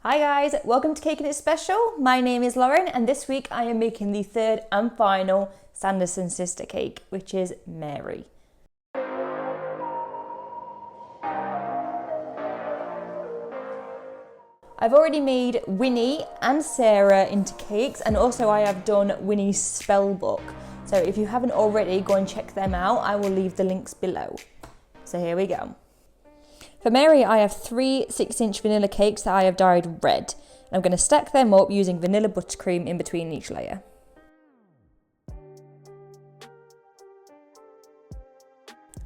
Hi guys, welcome to Cake and It's Special. My name is Lauren and this week I am making the third and final Sanderson sister cake, which is Mary. I've already made Winnie and Sarah into cakes, and also I have done Winnie's spell book. So if you haven't already, go and check them out. I will leave the links below. So here we go. For Mary, I have 3 6-inch vanilla cakes that I have dyed red. I'm going to stack them up using vanilla buttercream in between each layer.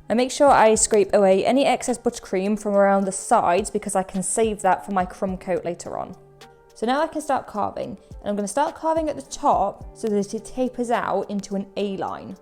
And make sure I scrape away any excess buttercream from around the sides because I can save that for my crumb coat later on. So now I can start carving, and I'm going to start carving at the top so that it tapers out into an A line.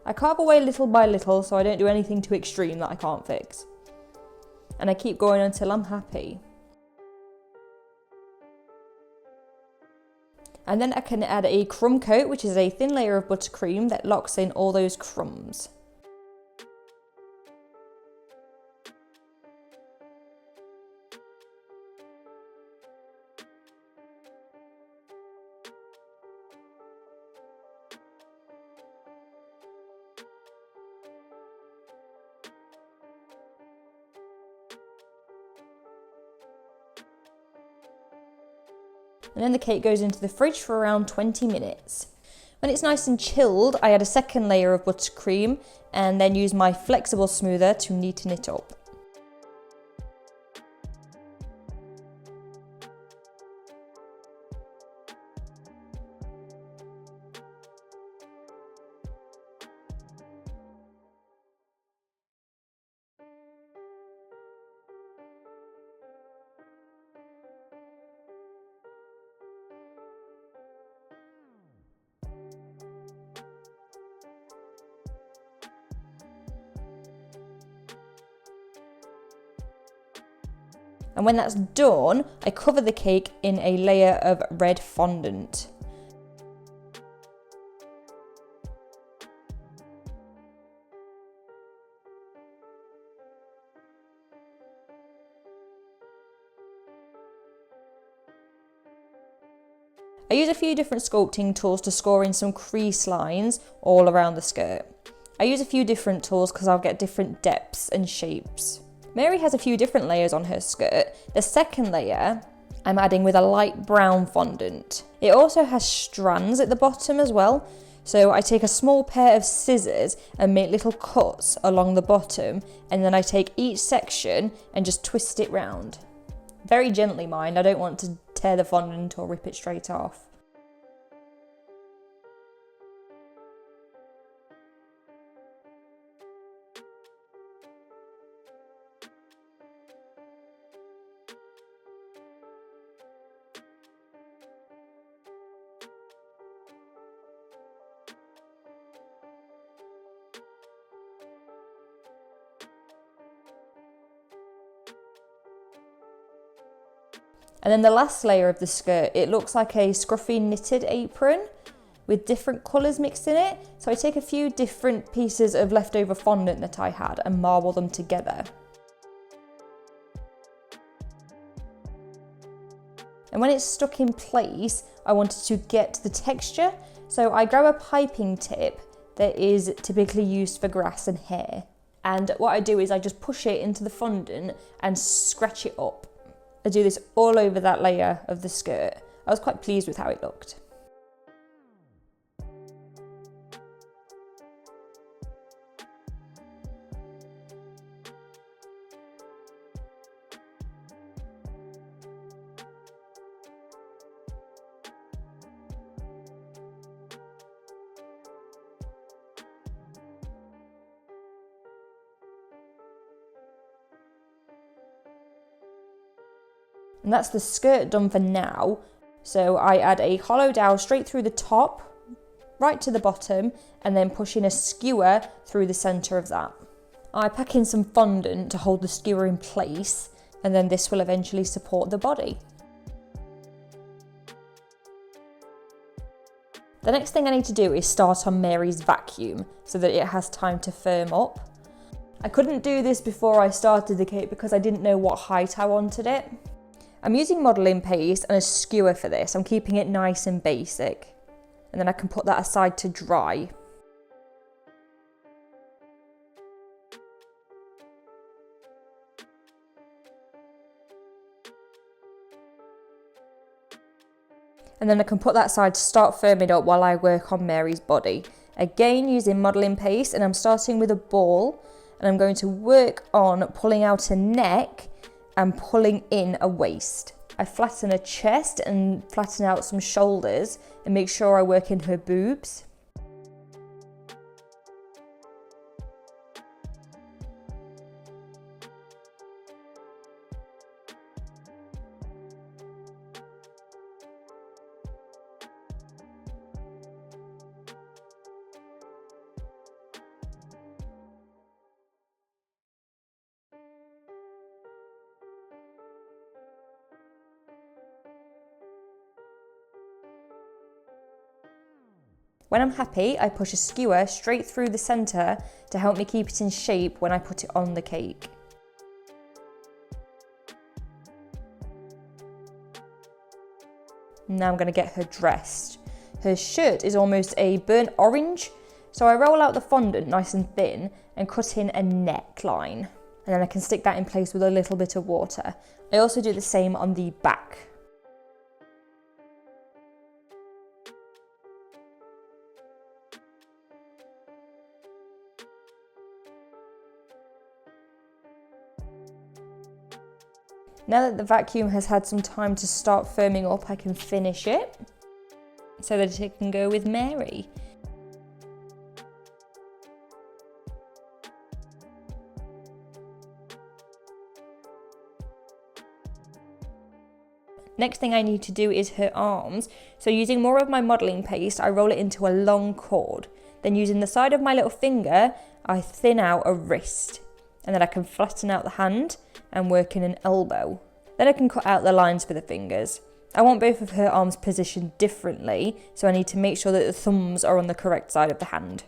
I carve away little by little so I don't do anything too extreme that I can't fix. And I keep going until I'm happy. And then I can add a crumb coat, which is a thin layer of buttercream that locks in all those crumbs. And then the cake goes into the fridge for around 20 minutes. When it's nice and chilled, I add a second layer of buttercream and then use my flexible smoother to neaten it up. And when that's done, I cover the cake in a layer of red fondant. I use a few different sculpting tools to score in some crease lines all around the skirt. I use a few different tools because I'll get different depths and shapes. Mary has a few different layers on her skirt. The second layer I'm adding with a light brown fondant. It also has strands at the bottom as well. So I take a small pair of scissors and make little cuts along the bottom, and then I take each section and just twist it round. Very gently, mind, I don't want to tear the fondant or rip it straight off. And then the last layer of the skirt, it looks like a scruffy knitted apron with different colours mixed in it. So I take a few different pieces of leftover fondant that I had and marble them together. And when it's stuck in place, I wanted to get the texture. So I grab a piping tip that is typically used for grass and hair. And what I do is I just push it into the fondant and scratch it up. I do this all over that layer of the skirt. I was quite pleased with how it looked. And that's the skirt done for now. So I add a hollow dowel straight through the top, right to the bottom, and then push in a skewer through the centre of that. I pack in some fondant to hold the skewer in place, and then this will eventually support the body. The next thing I need to do is start on Mary's vacuum so that it has time to firm up. I couldn't do this before I started the cake because I didn't know what height I wanted it. I'm using modelling paste and a skewer for this. I'm keeping it nice and basic. And then I can put that aside to dry. And then I can put that aside to start firming up while I work on Mary's body. Again, using modelling paste, and I'm starting with a ball, and I'm going to work on pulling out a neck and pulling in a waist. I flatten a chest and flatten out some shoulders and make sure I work in her boobs. When I'm happy, I push a skewer straight through the centre to help me keep it in shape when I put it on the cake. Now I'm going to get her dressed. Her shirt is almost a burnt orange, so I roll out the fondant nice and thin and cut in a neckline. And then I can stick that in place with a little bit of water. I also do the same on the back. Now that the vacuum has had some time to start firming up, I can finish it so that it can go with Mary. Next thing I need to do is her arms. So using more of my modelling paste, I roll it into a long cord. Then using the side of my little finger, I thin out a wrist. And then I can flatten out the hand and work in an elbow. Then I can cut out the lines for the fingers. I want both of her arms positioned differently, so I need to make sure that the thumbs are on the correct side of the hand.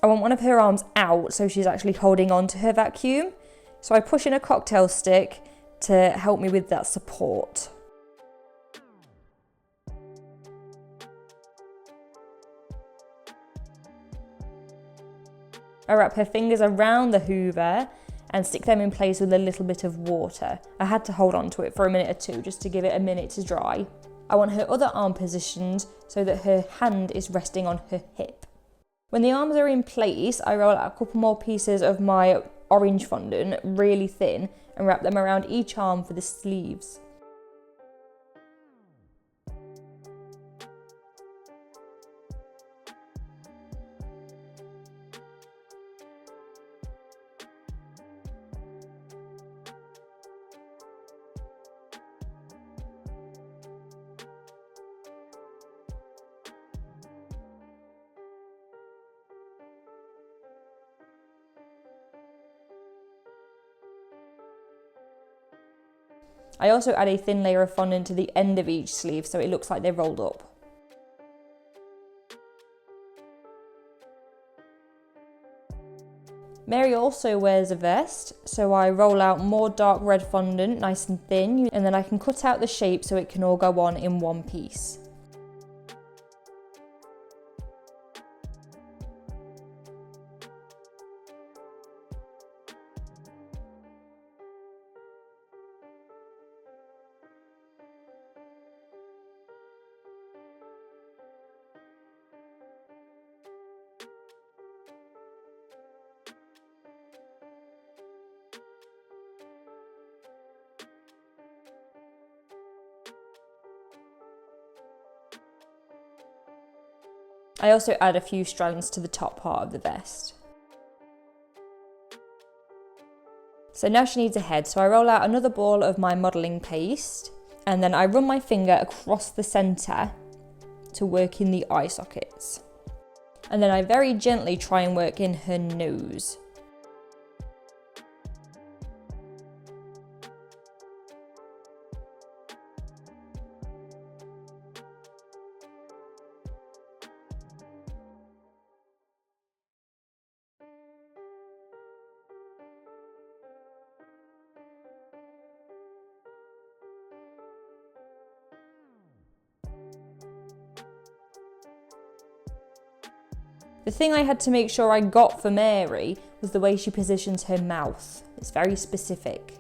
I want one of her arms out so she's actually holding on to her vacuum. So I push in a cocktail stick to help me with that support. I wrap her fingers around the hoover and stick them in place with a little bit of water. I had to hold on to it for a minute or two just to give it a minute to dry. I want her other arm positioned so that her hand is resting on her hip. When the arms are in place, I roll out a couple more pieces of my orange fondant, really thin, and wrap them around each arm for the sleeves. I also add a thin layer of fondant to the end of each sleeve so it looks like they're rolled up. Mary also wears a vest, so I roll out more dark red fondant, nice and thin, and then I can cut out the shape so it can all go on in one piece. I also add a few strands to the top part of the vest. So now she needs a head. So I roll out another ball of my modelling paste and then I run my finger across the centre to work in the eye sockets. And then I very gently try and work in her nose. The thing I had to make sure I got for Mary was the way she positions her mouth. It's very specific.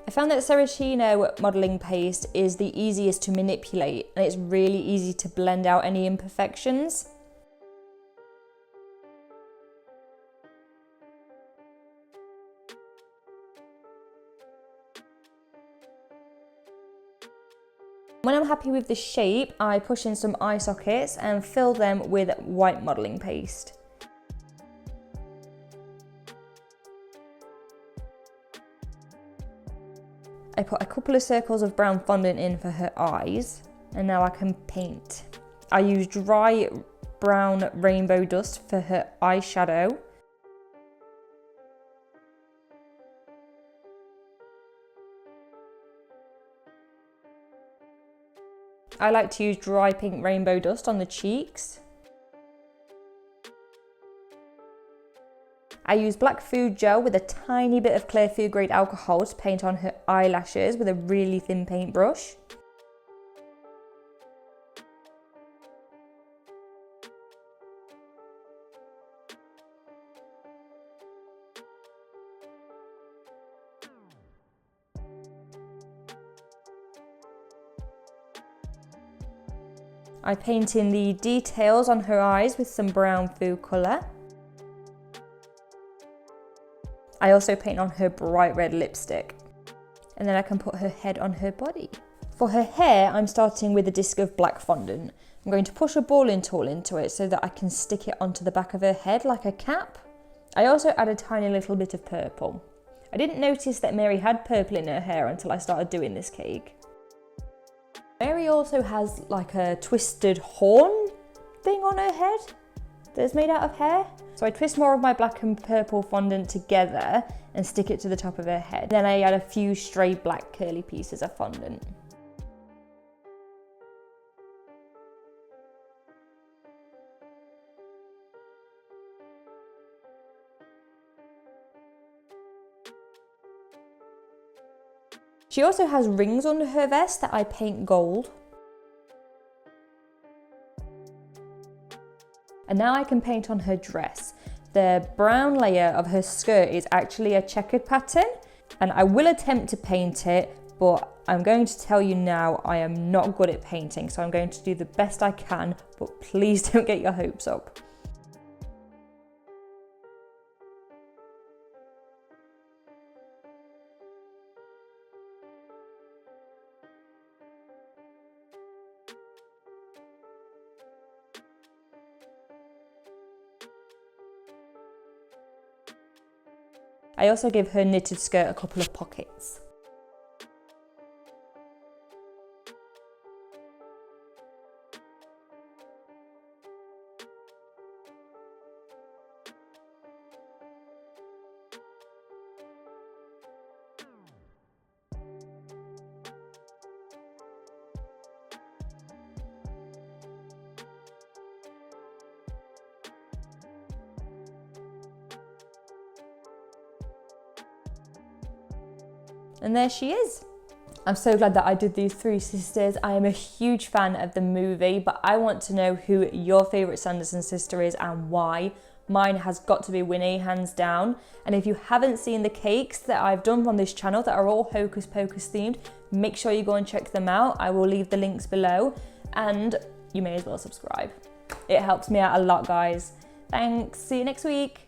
I found that Saracino modelling paste is the easiest to manipulate and it's really easy to blend out any imperfections. When I'm happy with the shape, I push in some eye sockets and fill them with white modelling paste. I put a couple of circles of brown fondant in for her eyes, and now I can paint. I use dry brown rainbow dust for her eyeshadow. I like to use dry pink rainbow dust on the cheeks. I use black food gel with a tiny bit of clear food grade alcohol to paint on her eyelashes with a really thin paintbrush. I paint in the details on her eyes with some brown food colour. I also paint on her bright red lipstick. And then I can put her head on her body. For her hair, I'm starting with a disc of black fondant. I'm going to push a balling tool into it so that I can stick it onto the back of her head like a cap. I also add a tiny little bit of purple. I didn't notice that Mary had purple in her hair until I started doing this cake. Mary also has like a twisted horn thing on her head that's made out of hair. So I twist more of my black and purple fondant together and stick it to the top of her head. Then I add a few stray black curly pieces of fondant. She also has rings under her vest that I paint gold. And now I can paint on her dress. The brown layer of her skirt is actually a checkered pattern, and I will attempt to paint it, but I'm going to tell you now I am not good at painting, so I'm going to do the best I can, but please don't get your hopes up. I also give her knitted skirt a couple of pockets. And there she is. I'm so glad that I did these three sisters. I am a huge fan of the movie, but I want to know who your favourite Sanderson sister is and why. Mine has got to be Winnie, hands down. And if you haven't seen the cakes that I've done on this channel that are all Hocus Pocus themed, make sure you go and check them out. I will leave the links below, and you may as well subscribe. It helps me out a lot, guys. Thanks, see you next week.